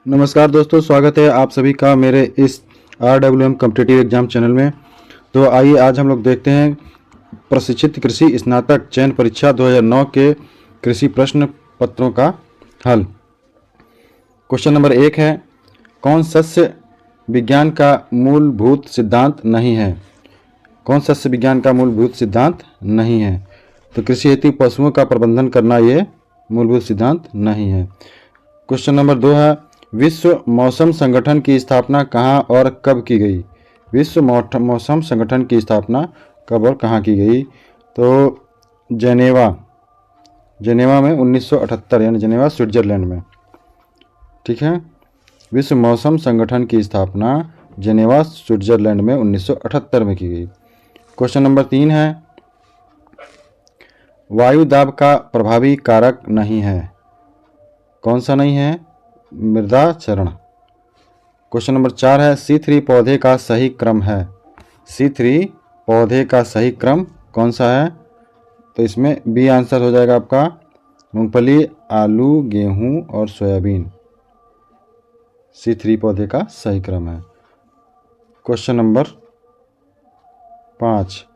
नमस्कार दोस्तों, स्वागत है आप सभी का मेरे इस RWM कॉम्पिटिटिव एग्जाम चैनल में। तो आइए आज हम लोग देखते हैं प्रशिक्षित कृषि स्नातक चयन परीक्षा 2009 के कृषि प्रश्न पत्रों का हल। क्वेश्चन नंबर 1 है, कौन सस्य विज्ञान का मूलभूत सिद्धांत नहीं है? कौन सस्य विज्ञान का मूलभूत सिद्धांत नहीं है? तो कृषि हेतु पशुओं का प्रबंधन करना ये मूलभूत सिद्धांत नहीं है। क्वेश्चन नंबर 2 है, विश्व मौसम संगठन की स्थापना कहाँ और कब की गई? विश्व मौसम संगठन की स्थापना कब और कहाँ की गई? तो जेनेवा में 1978, यानी जेनेवा स्विट्जरलैंड में। ठीक है, विश्व मौसम संगठन की स्थापना जेनेवा स्विट्जरलैंड में 1978 में की गई। क्वेश्चन नंबर 3 है, वायु दाब का प्रभावी कारक नहीं है। कौन सा नहीं है? मृदा क्षरण। क्वेश्चन नंबर 4 है, C3 पौधे का सही क्रम है। C3 पौधे का सही क्रम कौन सा है? तो इसमें बी आंसर हो जाएगा आपका, मूंगफली, आलू, गेहूं और सोयाबीन। C3 पौधे का सही क्रम है। क्वेश्चन नंबर 5,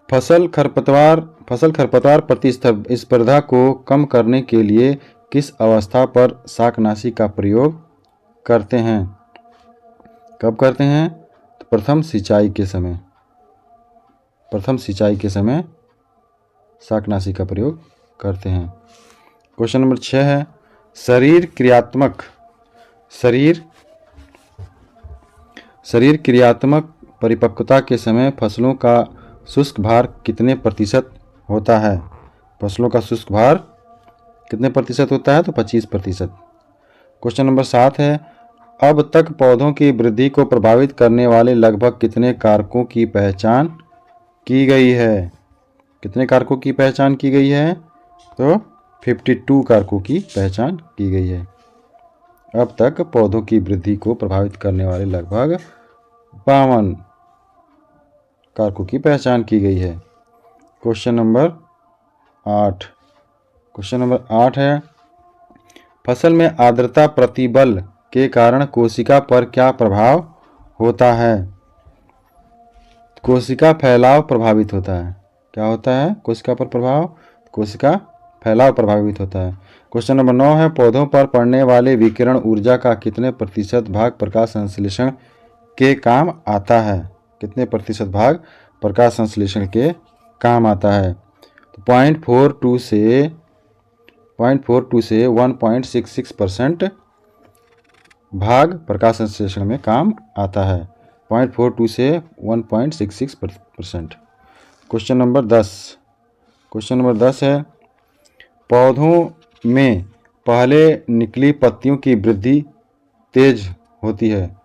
फसल खरपतवार प्रतिस्पर्धा को कम करने के लिए किस अवस्था पर शाकनाशी का प्रयोग करते हैं? कब करते हैं? तो प्रथम सिंचाई के समय शाकनाशी का प्रयोग करते हैं। क्वेश्चन नंबर 6 है, शरीर क्रियात्मक परिपक्वता के समय फसलों का शुष्क भार कितने प्रतिशत होता है? फसलों का शुष्क भार कितने प्रतिशत होता है? तो 25%। क्वेश्चन नंबर 7 है, अब तक पौधों की वृद्धि को प्रभावित करने वाले लगभग कितने कारकों की पहचान की गई है? कितने कारकों की पहचान की गई है? तो 52 कारकों की पहचान की गई है। अब तक पौधों की वृद्धि को प्रभावित करने वाले लगभग 52 कारकों की पहचान की गई है। क्वेश्चन नंबर 8 है, फसल में आर्द्रता प्रतिबल के कारण कोशिका पर क्या प्रभाव होता है? कोशिका फैलाव प्रभावित होता है। क्या होता है? कोशिका पर प्रभाव, कोशिका फैलाव प्रभावित होता है। क्वेश्चन नंबर 9 है, पौधों पर पड़ने वाले विकिरण ऊर्जा का कितने प्रतिशत भाग प्रकाश संश्लेषण के काम आता है? कितने प्रतिशत भाग प्रकाश संश्लेषण के काम आता है? तो 0.42 से 1.66% भाग प्रकाश संश्लेषण में काम आता है। 0.42 से 1.66%। क्वेश्चन नंबर 10 है, पौधों में पहले निकली पत्तियों की वृद्धि तेज होती है।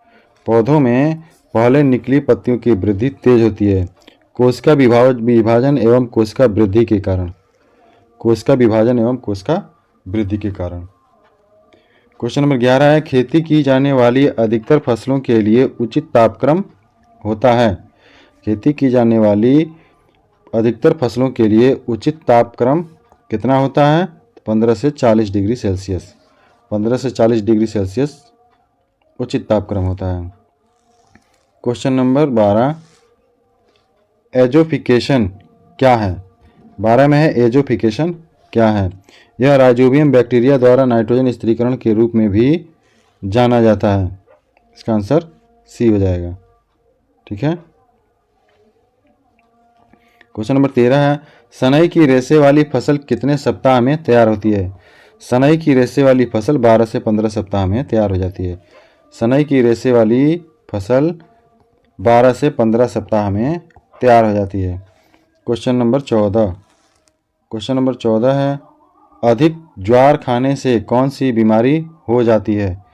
पौधों में पहले निकली पत्तियों की वृद्धि तेज होती है कोशिका विभाजन एवं कोशिका वृद्धि के कारण। क्वेश्चन नंबर 11 है, खेती की जाने वाली अधिकतर फसलों के लिए उचित तापक्रम होता है। खेती की जाने वाली अधिकतर फसलों के लिए उचित तापक्रम कितना होता है? 15 से 40 डिग्री सेल्सियस। 15 से 40 डिग्री सेल्सियस उचित तापक्रम होता है। क्वेश्चन नंबर 12, एजोफिकेशन क्या है? 12 में है, एजोफिकेशन क्या है? यह राइजोबियम बैक्टीरिया द्वारा नाइट्रोजन स्थिरीकरण के रूप में भी जाना जाता है। इसका आंसर सी हो जाएगा। ठीक है। क्वेश्चन नंबर 13 है, सनई की रेशे वाली फसल कितने सप्ताह में तैयार होती है? सनई की रेशे वाली फसल 12 से 15 सप्ताह में तैयार हो जाती है। सनई की रेशे वाली फसल 12 से 15 सप्ताह में तैयार हो जाती है। क्वेश्चन नंबर 14 है, अधिक ज्वार खाने से कौन सी बीमारी हो जाती है?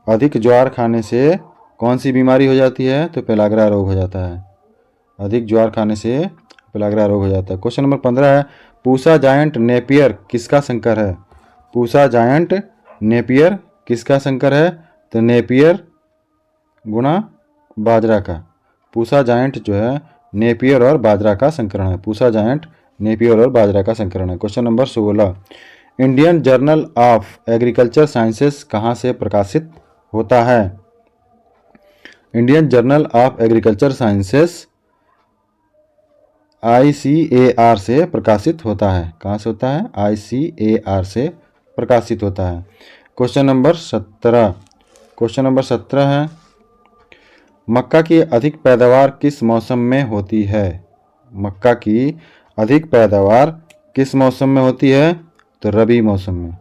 अधिक ज्वार खाने से कौन सी बीमारी हो जाती है? तो पेलाग्रा रोग हो जाता है। अधिक ज्वार खाने से पेलाग्रा रोग हो जाता है। क्वेश्चन नंबर 15 है, पूसा जायंट नेपियर किसका संकर है? पूसा जायंट नेपियर किसका संकर है? तो नेपियर गुणा बाजरा का। पूसा जायंट जो है नेपियर और बाजरा का संकरण है। पूसा जायंट नेपियर और बाजरा का संकरण है। Question number 16, Indian journal of agriculture sciences कहाँ से प्रकाशित होता है? Indian journal of agriculture sciences ICAR से प्रकाशित होता है। कहाँ से होता है? ICAR से प्रकाशित होता है। क्वेश्चन नंबर 17 है, मक्का की अधिक पैदावार किस मौसम में होती है? मक्का की अधिक पैदावार किस मौसम में होती है? तो रबी मौसम में।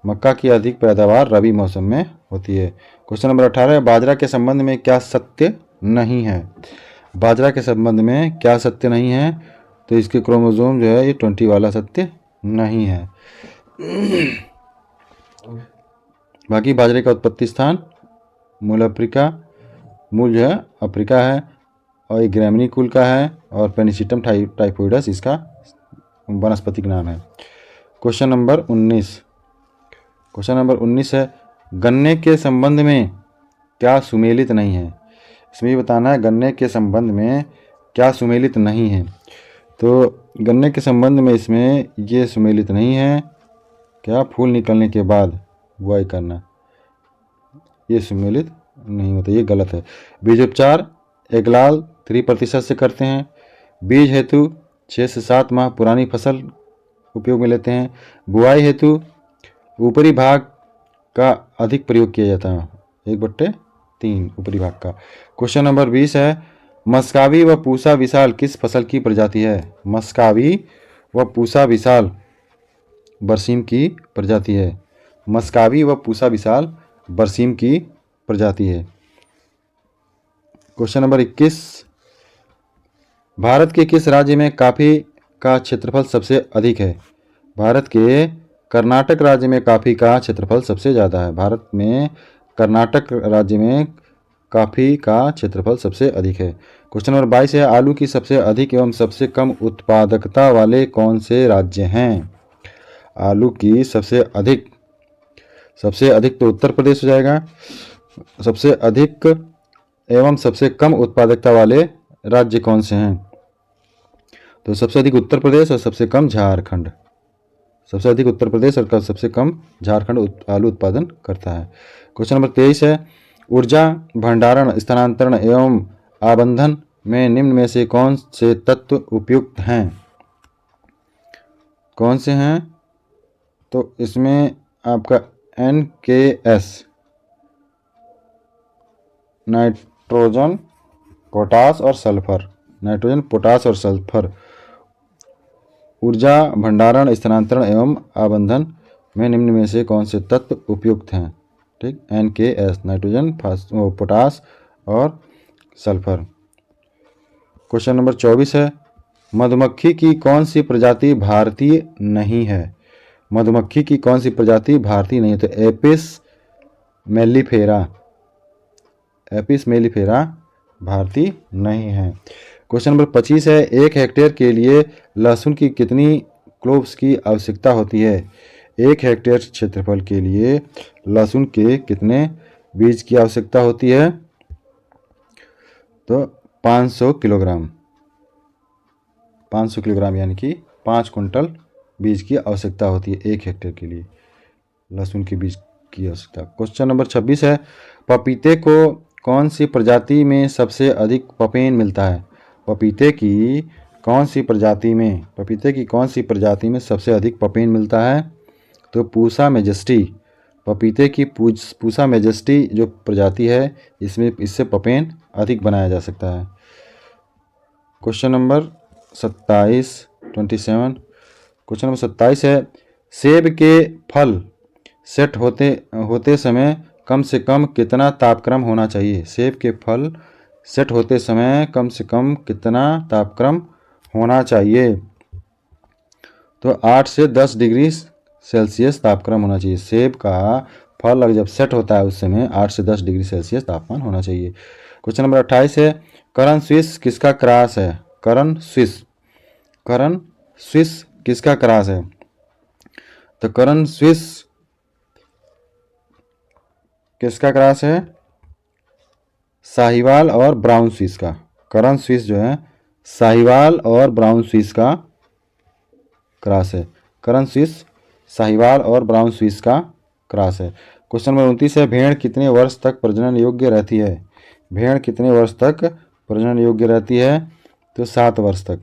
मक्का की अधिक पैदावार रबी मौसम में होती है। क्वेश्चन नंबर 18, बाजरा के संबंध में क्या सत्य नहीं है? बाजरा के संबंध में क्या सत्य नहीं है? तो इसके क्रोमोसोम जो है ये 20 वाला सत्य नहीं है। बाकी बाजरे का उत्पत्ति स्थान मूल अफ्रीका, मूल जो है अफ्रीका है, और ये ग्रैमिनी कुल का है, और पेनिसिटम टाइफोइडस इसका वनस्पतिक नाम है। क्वेश्चन नंबर 19 है, गन्ने के संबंध में क्या सुमेलित नहीं है? इसमें ये बताना है गन्ने के संबंध में क्या सुमेलित नहीं है। तो गन्ने के संबंध में इसमें ये सुमेलित नहीं है, क्या फूल निकलने के बाद बुआई करना, ये सुमेलित नहीं होता, ये गलत है। बीज उपचार एगलाल 3% से करते हैं। बीज हेतु 6 से 7 माह पुरानी फसल उपयोग में लेते हैं। बुआई हेतु ऊपरी भाग का अधिक प्रयोग किया जाता है, 1/3 ऊपरी भाग का। क्वेश्चन नंबर 20 है, मस्कावी व पूसा विशाल किस फसल की प्रजाति है? मस्कावी व पूसा विशाल बरसीम की प्रजाति है। मस्कावी व पूसा विशाल बरसीम की प्रजाति है। क्वेश्चन नंबर 21, भारत के किस राज्य में कॉफी का क्षेत्रफल सबसे अधिक है? भारत के कर्नाटक राज्य में कॉफी का क्षेत्रफल सबसे ज़्यादा है। भारत में कर्नाटक राज्य में कॉफी का क्षेत्रफल सबसे अधिक है। क्वेश्चन नंबर 22 है, आलू की सबसे अधिक एवं सबसे कम उत्पादकता वाले कौन से राज्य हैं? आलू की सबसे अधिक तो उत्तर प्रदेश हो जाएगा। सबसे अधिक एवं सबसे कम उत्पादकता वाले राज्य कौन से हैं? तो सबसे अधिक उत्तर प्रदेश और सबसे कम झारखंड। सबसे अधिक उत्तर प्रदेश और सबसे कम झारखंड आलू उत्पादन करता है। क्वेश्चन नंबर 23 है, ऊर्जा भंडारण, स्थानांतरण एवं आबंधन में निम्न में से कौन से तत्व उपयुक्त हैं? कौन से हैं? तो इसमें आपका NKS, नाइट्रोजन, पोटास और सल्फर। नाइट्रोजन, पोटास और सल्फर ऊर्जा भंडारण, स्थानांतरण एवं आबंधन में निम्न में से कौन से तत्व उपयुक्त हैं? ठीक, NKS, नाइट्रोजन, पोटास और सल्फर। क्वेश्चन नंबर 24 है, मधुमक्खी की कौन सी प्रजाति भारतीय नहीं है? मधुमक्खी की कौन सी प्रजाति भारतीय नहीं है? तो एपिस मेलिफेरा भारतीय नहीं है। क्वेश्चन नंबर 25 है, 1 हेक्टेयर के लिए लहसुन की कितनी क्लोव्स की आवश्यकता होती है? 1 हेक्टेयर क्षेत्रफल के लिए लहसुन के कितने बीज की आवश्यकता होती है? तो 500 किलोग्राम। 500 किलोग्राम यानी कि 5 कुंटल बीज की आवश्यकता होती है 1 हेक्टेयर के लिए लहसुन के बीज की आवश्यकता। क्वेश्चन नंबर 26 है, पपीते को कौन सी प्रजाति में सबसे अधिक पपेन मिलता है? पपीते की कौन सी प्रजाति में सबसे अधिक पपेन मिलता है? तो पूसा मेजेस्टी। पपीते की पूसा मेजेस्टी जो प्रजाति है इससे पपेन अधिक बनाया जा सकता है। क्वेश्चन नंबर 27 क्वेश्चन नंबर 27 है, सेब के फल सेट होते समय कम से कम कितना तापक्रम होना चाहिए? सेब के फल सेट होते समय कम से कम कितना तापक्रम होना चाहिए? तो 8 से 10 डिग्री सेल्सियस तापक्रम होना चाहिए। सेब का फल अगर जब सेट होता है उस समय 8 से 10 डिग्री सेल्सियस तापमान होना चाहिए। क्वेश्चन नंबर 28 है, करण स्विस किसका क्रॉस है? करण स्विस किसका क्रॉस है? तो करण स्विस किसका क्रॉस है? साहिवाल और ब्राउन स्विस का। करण स्विस जो है साहिवाल और ब्राउन स्विस का क्रॉस है। करण स्विस साहिवाल और ब्राउन स्विस का क्रॉस है। क्वेश्चन नंबर 29 है, भेड़ कितने वर्ष तक प्रजनन योग्य रहती है? भेड़ कितने वर्ष तक प्रजनन योग्य रहती है? तो 7 वर्ष तक।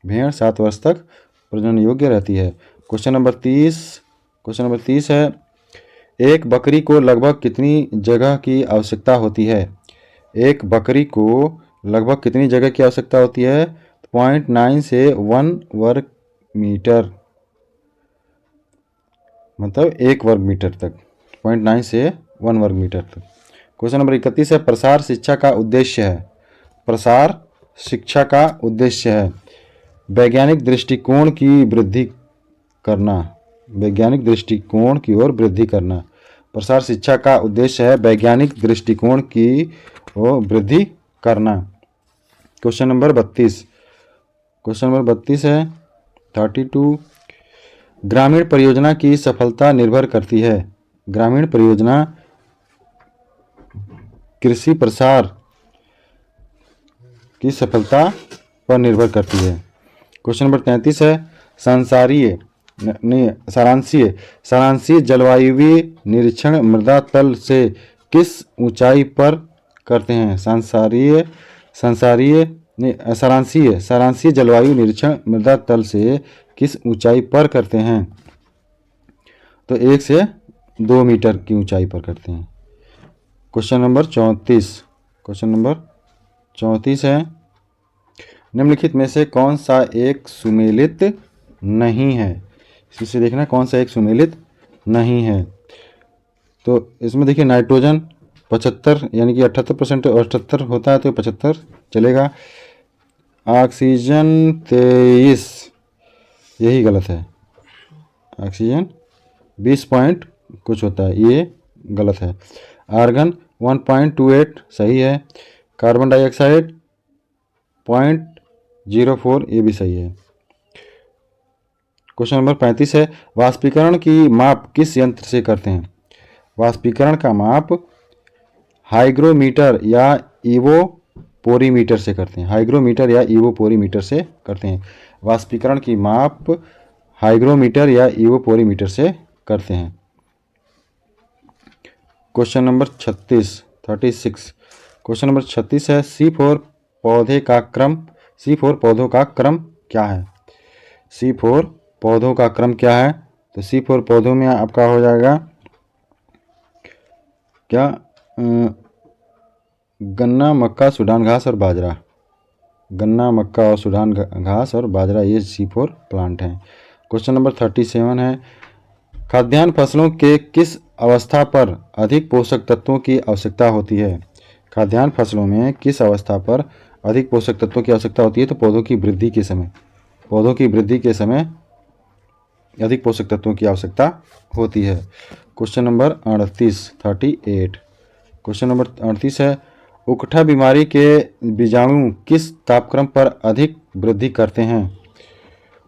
भेड़ 7 वर्ष तक प्रजनन योग्य रहती है। क्वेश्चन नंबर 30 है, एक बकरी को लगभग कितनी जगह की आवश्यकता होती है? एक बकरी को लगभग कितनी जगह की आवश्यकता होती है? 0.9 से 1 वर्ग मीटर, मतलब 1 वर्ग मीटर तक, 0.9 से 1 वर्ग मीटर तक। क्वेश्चन नंबर 31 है, प्रसार शिक्षा का उद्देश्य है। प्रसार शिक्षा का उद्देश्य है वैज्ञानिक दृष्टिकोण की वृद्धि करना। वैज्ञानिक दृष्टिकोण की ओर वृद्धि करना। प्रसार शिक्षा का उद्देश्य है वैज्ञानिक दृष्टिकोण की ओर वृद्धि करना। क्वेश्चन नंबर 32 है 32, ग्रामीण परियोजना की सफलता निर्भर करती है। ग्रामीण परियोजना कृषि प्रसार की सफलता पर निर्भर करती है। क्वेश्चन नंबर 33 है, सारांशीय जलवायुवीय निरीक्षण मृदा तल से किस ऊंचाई पर करते हैं? सारांशीय जलवायु निरीक्षण मृदा तल से किस ऊंचाई पर करते हैं? तो 1 से 2 मीटर की ऊंचाई पर करते हैं। क्वेश्चन नंबर 34 है, निम्नलिखित में से कौन सा एक सुमेलित नहीं है? इसे देखना कौन सा एक सुमेलित नहीं है। तो इसमें देखिए नाइट्रोजन 75 यानी कि 78% 78 होता है तो 75 चलेगा। ऑक्सीजन 23, यही गलत है। ऑक्सीजन 20 पॉइंट कुछ होता है, ये गलत है। आर्गन 1.28 सही है। कार्बन डाइऑक्साइड 0.04 ये भी सही है। क्वेश्चन नंबर 35 है, वाष्पीकरण की माप किस यंत्र से करते हैं? वाष्पीकरण का माप हाइग्रोमीटर या इवोपोरीमीटर से करते हैं। हाइग्रोमीटर या इवोपोरीमीटर से करते हैं। वाष्पीकरण की माप हाइग्रोमीटर या इवोपोरीमीटर से करते हैं। क्वेश्चन नंबर 36 क्वेश्चन नंबर 36 है, C4 पौधों का क्रम क्या है? C4 पौधों का क्रम क्या है? तो C4 पौधों में आपका हो जाएगा क्या? गन्ना, मक्का, सूडान घास और बाजरा। गन्ना, मक्का और सूडान घास और बाजरा, ये C4 प्लांट हैं। क्वेश्चन नंबर 37 है, खाद्यान्न फसलों के किस अवस्था पर अधिक पोषक तत्वों की आवश्यकता होती है? खाद्यान्न फसलों में किस अवस्था पर अधिक पोषक तत्वों की आवश्यकता होती है? तो पौधों की वृद्धि के समय। पौधों की वृद्धि के समय अधिक पोषक तत्वों की आवश्यकता होती है। क्वेश्चन नंबर 38 क्वेश्चन नंबर 38 है, उकठा बीमारी के बीजाणु किस तापक्रम पर अधिक वृद्धि करते हैं?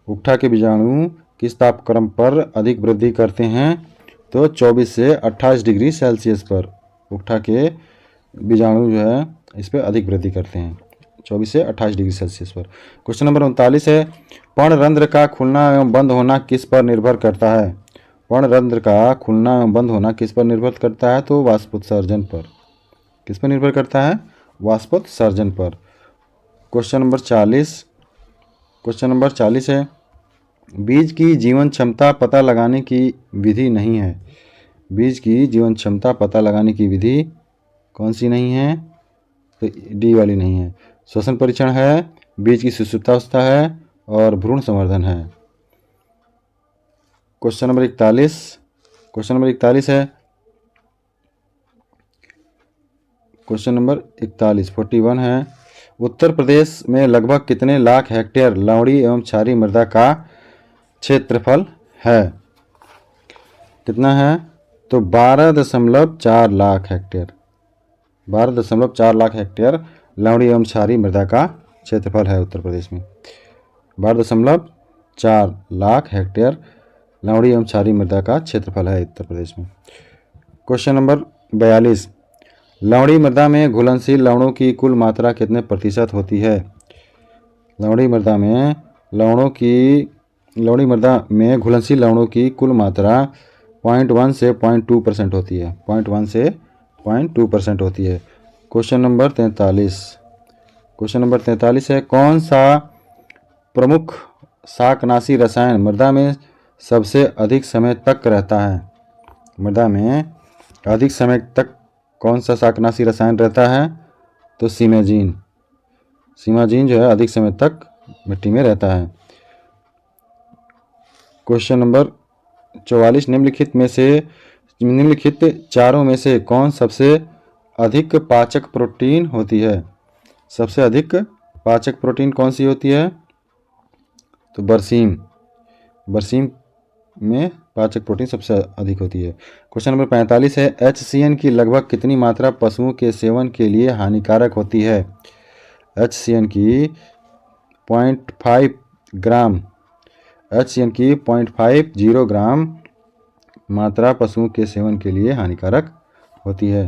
उकठा के बीजाणु किस तापक्रम पर अधिक वृद्धि करते हैं? तो 24 से 28 डिग्री सेल्सियस पर उकठा के बीजाणु जो है इस पर अधिक वृद्धि करते हैं, 24 से 28 डिग्री सेल्सियस पर। क्वेश्चन नंबर 39 है, पर्णरंध्र का खुलना एवं बंद होना किस पर निर्भर करता है? पर्णरंध्र का खुलना एवं बंद होना किस पर निर्भर करता है? तो वाष्पोत्सर्जन पर। किस पर निर्भर करता है? वाष्पोत्सर्जन पर। क्वेश्चन नंबर 40 है, बीज की जीवन क्षमता पता लगाने की विधि नहीं है। बीज की जीवन क्षमता पता लगाने की विधि कौन सी नहीं है? तो डी वाली नहीं है। श्वसन परीक्षण है, बीज की सुषुप्तावस्था है और भ्रूण संवर्धन है। क्वेश्चन नंबर 41 है, क्वेश्चन नंबर 41 है, उत्तर प्रदेश में लगभग कितने लाख हेक्टेयर लवणी एवं क्षारीय मृदा का क्षेत्रफल है? कितना है? तो 12.4 लाख हेक्टेयर। 12.4 लाख हेक्टेयर लवणी एवं क्षारीय मृदा का क्षेत्रफल है उत्तर प्रदेश में। 12.4 लाख हेक्टेयर लवणी एवं क्षारीय मृदा का क्षेत्रफल है उत्तर प्रदेश में। क्वेश्चन नंबर 42, लवणी मृदा में घुलनशील लवणों की कुल मात्रा कितने प्रतिशत होती है? लवणी मृदा में लवणों की लवणीय मृदा में घुलनशील लवणों की कुल मात्रा 0.1 से 0.2% होती है। 0.1 से 0.2% होती है। क्वेश्चन नंबर 43 है, कौन सा प्रमुख शाकनाशी रसायन मृदा में सबसे अधिक समय तक रहता है? मृदा में अधिक समय तक कौन सा शाकनाशी रसायन रहता है? तो सीमाजीन जो है अधिक समय तक मिट्टी में रहता है। क्वेश्चन नंबर 44, निम्नलिखित चारों में से कौन सबसे अधिक पाचक प्रोटीन होती है? सबसे अधिक पाचक प्रोटीन कौन सी होती है? तो बरसीम में पाचक प्रोटीन सबसे अधिक होती है। क्वेश्चन नंबर 45 है, HCN की लगभग कितनी मात्रा पशुओं के सेवन के लिए हानिकारक होती है? HCN की 0.50 ग्राम मात्रा पशुओं के सेवन के लिए हानिकारक होती है।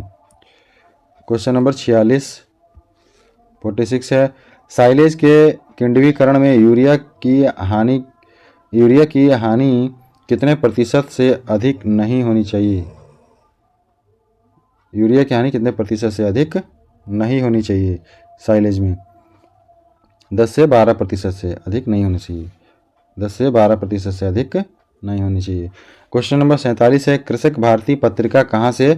क्वेश्चन नंबर 46 है, साइलेज के किण्डीकरण में यूरिया की हानि कितने प्रतिशत से अधिक नहीं होनी चाहिए? यूरिया की हानि कितने प्रतिशत से अधिक नहीं होनी चाहिए? साइलेज में 10 से 12% से अधिक नहीं होनी चाहिए। 10 से 12% से अधिक नहीं होनी चाहिए। क्वेश्चन नंबर 47 है, कृषक भारती पत्रिका कहाँ से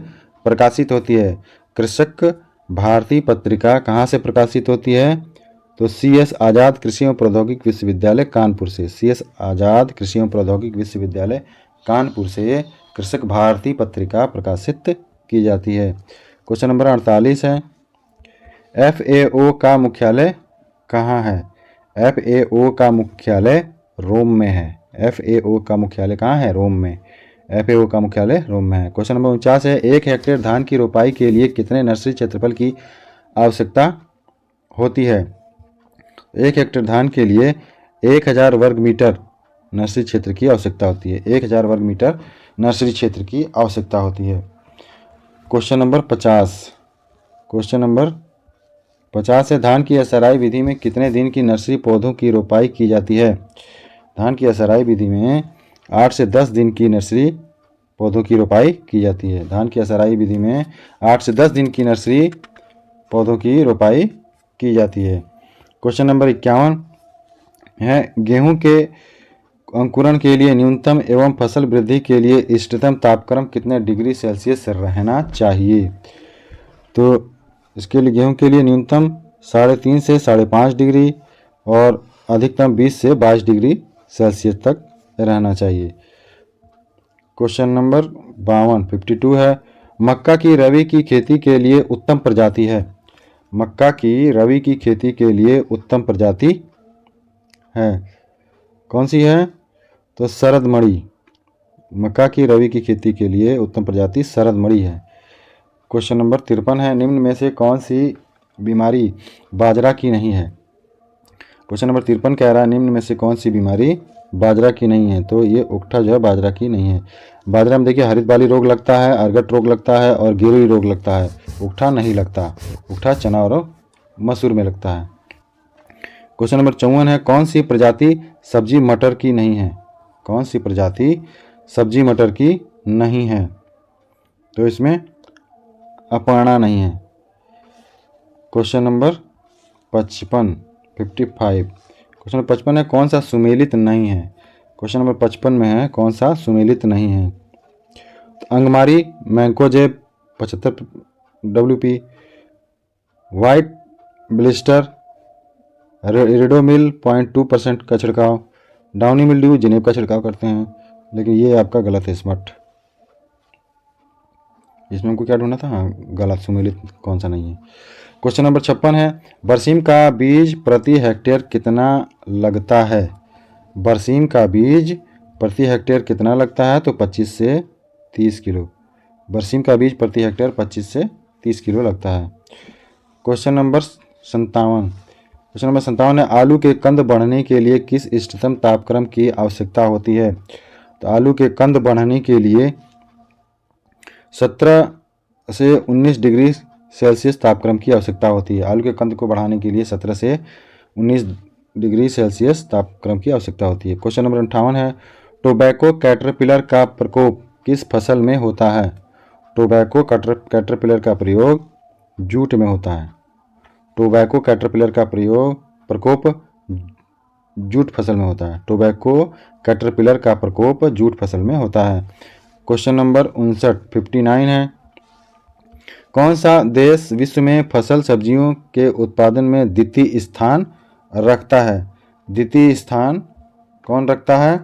प्रकाशित होती है? कृषक भारती पत्रिका कहाँ से प्रकाशित होती है? तो CS आज़ाद कृषि एवं प्रौद्योगिकी विश्वविद्यालय कानपुर से। CS आज़ाद कृषि एवं प्रौद्योगिकी विश्वविद्यालय कानपुर से कृषक भारती पत्रिका प्रकाशित की जाती है। क्वेश्चन नंबर 48 है, FAO का मुख्यालय कहाँ है? FAO का मुख्यालय रोम में है। FAO का मुख्यालय कहाँ है? रोम में। FAO का मुख्यालय रोम में है। क्वेश्चन नंबर 49 है, 1 हेक्टेयर धान की रोपाई के लिए कितने नर्सरी क्षेत्रफल की आवश्यकता होती है? 1 हेक्टेयर धान के लिए 1000 वर्ग मीटर नर्सरी क्षेत्र की आवश्यकता होती है। 1000 वर्ग मीटर नर्सरी क्षेत्र की आवश्यकता होती है। क्वेश्चन नंबर 50 है, धान की असराई विधि में कितने दिन की नर्सरी पौधों की रोपाई की जाती है? धान की असराई विधि में 8 से 10 दिन की नर्सरी पौधों की रोपाई की जाती है। धान की असराई विधि में 8 से 10 दिन की नर्सरी पौधों की रोपाई की जाती है। क्वेश्चन नंबर 51 है, गेहूं के अंकुरण के लिए न्यूनतम एवं फसल वृद्धि के लिए इष्टतम तापक्रम कितने डिग्री सेल्सियस रहना चाहिए? तो इसके लिए गेहूं के लिए न्यूनतम 3.5 से 5.5 डिग्री और अधिकतम 20 से 22 डिग्री सेल्सियस तक रहना चाहिए। क्वेश्चन नंबर 52 है, मक्का की रबी की खेती के लिए उत्तम प्रजाति है? मक्का की रबी की खेती के लिए उत्तम प्रजाति है कौन सी है? तो शरदमणि। मक्का की रबी की खेती के लिए उत्तम प्रजाति शरदमणि है। क्वेश्चन नंबर 53 है, निम्न में से कौन सी बीमारी बाजरा की नहीं है? क्वेश्चन नंबर 53 कह रहा है, निम्न में से कौन सी बीमारी बाजरा की नहीं है? तो ये उकठा जो है बाजरा की नहीं है। बाजरा में देखिए हरित बाली रोग लगता है, अर्गट रोग लगता है और गिरोई रोग लगता है। उकठा नहीं लगता। उकठा चना और मसूर में लगता है। क्वेश्चन नंबर 54 है, कौन सी प्रजाति सब्जी मटर की नहीं है? कौन सी प्रजाति सब्जी मटर की नहीं है? तो इसमें अपर्णा नहीं है। क्वेश्चन नंबर 55 क्वेश्चन नंबर 55 है, कौन सा सुमेलित नहीं है? क्वेश्चन नंबर 55 में है, कौन सा सुमेलित नहीं है? तो अंगमारी mancozeb 75 WP, white blister Ridomil 0.2% का छिड़काव, डाउनी मिल्ड्यू जिनेब का छिड़काव करते हैं। लेकिन ये आपका गलत है स्मट। इसमें हमको क्या ढूंढना था? हाँ गलत, सुमेलित कौन सा नहीं है। क्वेश्चन नंबर 56 है, बरसीम का बीज प्रति हेक्टेयर कितना लगता है? बरसीम का बीज प्रति हेक्टेयर कितना लगता है? तो 25 से 30 किलो। बरसीम का बीज प्रति हेक्टेयर 25 से 30 किलो लगता है। क्वेश्चन नंबर 57 है, आलू के कंद बढ़ने के लिए किस इष्टतम तापक्रम की आवश्यकता होती है? तो आलू के कंद बढ़ने के लिए 17 से 19 डिग्री सेल्सियस तापक्रम की आवश्यकता होती है। आलू के कंद को बढ़ाने के लिए 17 से 19 डिग्री सेल्सियस तापक्रम की आवश्यकता होती है। क्वेश्चन नंबर 58 है, टोबैको कैटरपिलर का प्रकोप किस फसल में होता है? टोबैको कैटरपिलर का प्रयोग जूट में होता है। टोबैको कैटरपिलर का प्रकोप जूट फसल में होता है। टोबैको कैटरपिलर का प्रकोप जूट फसल में होता है। क्वेश्चन नंबर 59 है, कौन सा देश विश्व में फल सब्जियों के उत्पादन में द्वितीय स्थान रखता है? द्वितीय स्थान कौन रखता है?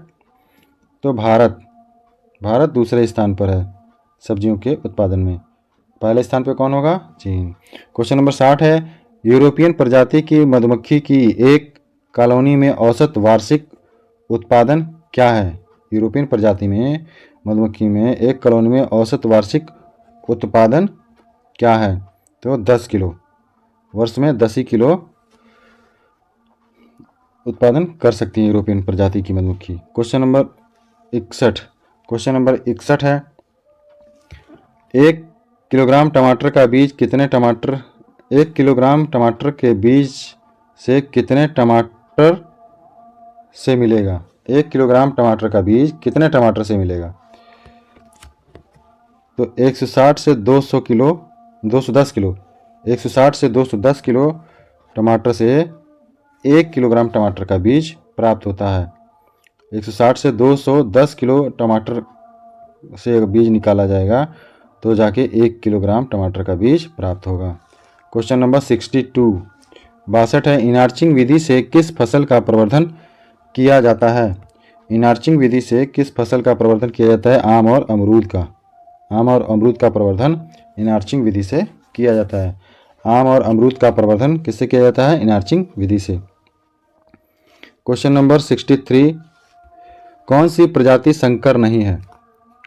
तो भारत दूसरे स्थान पर है सब्जियों के उत्पादन में। पहले स्थान पर कौन होगा? चीन। क्वेश्चन नंबर 60 है, यूरोपियन प्रजाति की मधुमक्खी की एक कॉलोनी में औसत वार्षिक उत्पादन क्या है? यूरोपियन प्रजाति में मधुमक्खी में एक कॉलोनी में औसत वार्षिक उत्पादन क्या है? तो 10 किलो। वर्ष में 10 ही किलो उत्पादन कर सकती है यूरोपियन प्रजाति की मधुमक्खी। क्वेश्चन नंबर 61 है, 1 किलोग्राम टमाटर का बीज कितने टमाटर 1 किलोग्राम टमाटर के बीज से कितने टमाटर से मिलेगा? 1 किलोग्राम टमाटर का बीज कितने टमाटर से मिलेगा? तो 160 से 210 किलो 160 से 210 किलो टमाटर से 1 किलोग्राम टमाटर का बीज प्राप्त होता है। 160 से 210 किलो टमाटर से बीज निकाला जाएगा तो जाके 1 किलोग्राम टमाटर का बीज प्राप्त होगा। क्वेश्चन नंबर 62 है, इनार्चिंग विधि से किस फसल का प्रवर्धन किया जाता है? इनार्चिंग विधि से किस फसल का प्रवर्धन किया जाता है? आम और अमरूद का प्रवर्धन इनार्चिंग विधि से किया जाता है। आम और अमरूद का प्रवर्धन किससे किया जाता है? इनार्चिंग विधि से। क्वेश्चन नंबर 63, कौन सी प्रजाति संकर नहीं है?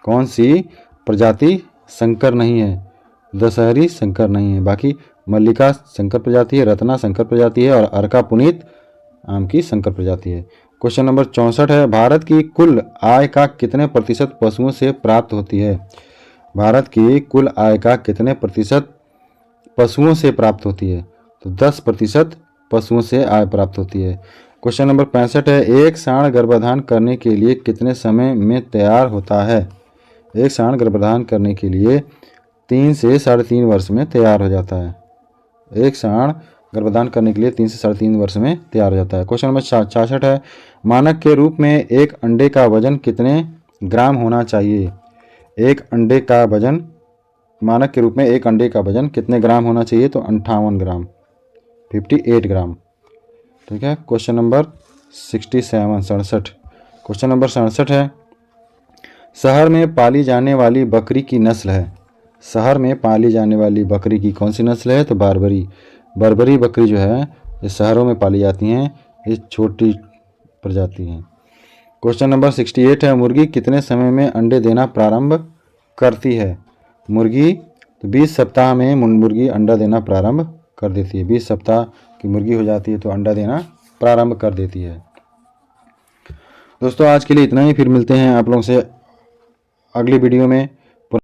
कौन सी प्रजाति संकर नहीं है? दशहरी संकर नहीं है, बाकी मल्लिका संकर प्रजाति है, रत्ना संकर प्रजाति है और अर्का पुनीत आम की संकर प्रजाति है। क्वेश्चन नंबर 64 है, भारत की कुल आय का कितने प्रतिशत पशुओं से प्राप्त होती है? भारत की कुल आय का कितने प्रतिशत पशुओं से प्राप्त होती है? तो 10% पशुओं से आय प्राप्त होती है। क्वेश्चन नंबर 65 है, एक सांड गर्भाधान करने के लिए कितने समय में तैयार होता है? एक सांड गर्भाधान करने के लिए 3 से 3.5 वर्ष में तैयार हो जाता है। एक सांड गर्भाधान करने के लिए 3 से 3.5 वर्ष में तैयार हो जाता है। क्वेश्चन नंबर 66 है, मानक के रूप में एक अंडे का वजन कितने ग्राम होना चाहिए? एक अंडे का वजन मानक के रूप में एक अंडे का वजन कितने ग्राम होना चाहिए? तो 58 ग्राम 58 ग्राम। ठीक है। क्वेश्चन नंबर 67 क्वेश्चन नंबर 67 है, शहर में पाली जाने वाली बकरी की नस्ल है। शहर में पाली जाने वाली बकरी की कौन सी नस्ल है? तो बर्बरी बकरी जो है ये शहरों में पाली जाती हैं, ये छोटी प्रजाति हैं। क्वेश्चन नंबर 68 है, मुर्गी कितने समय में अंडे देना प्रारंभ करती है? मुर्गी तो 20 सप्ताह में मुर्गी अंडा देना प्रारंभ कर देती है। 20 सप्ताह की मुर्गी हो जाती है तो अंडा देना प्रारंभ कर देती है। दोस्तों आज के लिए इतना ही, फिर मिलते हैं आप लोगों से अगली वीडियो में।